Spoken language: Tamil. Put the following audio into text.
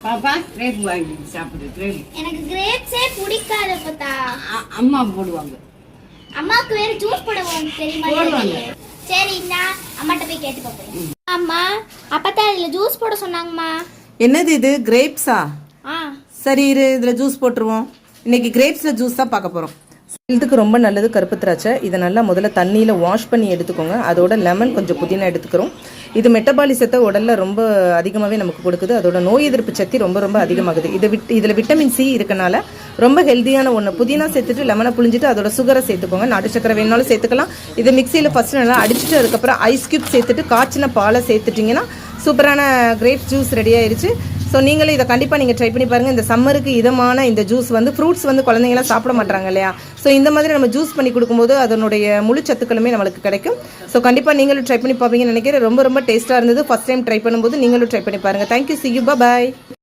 பாப்பா கிரேப் வாங்கி சாப்பிடு. கிரேப் எனக்கு கிரேப்ஸே பிடிக்காது அப்பத்தா. அம்மா போடுவாங்க. அம்மாக்கு வேற ஜூஸ் போடுவாங்க தெரியுமா? போடுவாங்க. சரி நான் அம்மாட்ட போய் கேட்டு பார்ப்பேன். அம்மா அப்பத்தா இதுல ஜூஸ் போட சொன்னாங்கம்மா. என்னது இது கிரேப்ஸா? ஆ சரி இரு, இதில் ஜூஸ் போட்டுருவோம். இன்னைக்கு கிரேப்ஸில் ஜூஸ் தான் பார்க்க போகிறோம். ஹெல்த்துக்கு ரொம்ப நல்லது கருப்பு திராட்சை. இதை நல்லா முதல்ல தண்ணியில் வாஷ் பண்ணி எடுத்துக்கோங்க. அதோட லெமன் கொஞ்சம் புதினா எடுத்துக்கிறோம். இது மெட்டபாலிசத்தை உடலில் ரொம்ப அதிகமாகவே நமக்கு கொடுக்குது. அதோட நோய் எதிர்ப்பு சக்தி ரொம்ப ரொம்ப அதிகமாகுது. இதில் விட்டமின் சி இருக்கனால ரொம்ப ஹெல்த்தியான ஒன்று. புதினா சேர்த்துட்டு லெமனை புழிஞ்சிட்டு அதோட சுகரை சேர்த்துக்கோங்க. நாட்டு சக்கரை வேணாலும் சேர்த்துக்கலாம். இதை மிக்சியில் ஃபஸ்ட்டு நல்லா அடிச்சுட்டு அதுக்கப்புறம் ஐஸ் கியூப் சேர்த்துட்டு காய்ச்சின பாலை சேர்த்துட்டிங்கன்னா சூப்பரான கிரேப் ஜூஸ் ரெடி ஆயிடுச்சு. ஸோ நீங்களும் இதை கண்டிப்பாக நீங்கள் ட்ரை பண்ணி பாருங்கள். இந்த சம்மருக்கு இதமான இந்த ஜூஸ் ஃப்ரூட்ஸ் குழந்தைங்களாம் சாப்பிட மாட்டாங்க இல்லையா? ஸோ இந்த மாதிரி நம்ம ஜூஸ் பண்ணி கொடுக்கும்போது அதனுடைய முழு சத்துக்களுமே நம்மளுக்கு கிடைக்கும். ஸோ கண்டிப்பாக நீங்களும் ட்ரை பண்ணி பார்ப்பீங்கன்னு நினைக்கிறேன். ரொம்ப ரொம்ப டேஸ்ட்டாக இருந்தது. ஃபஸ்ட் டைம் ட்ரை பண்ணும்போது நீங்களும் ட்ரை பண்ணி பாருங்கள். தேங்க்யூ. see you. bye.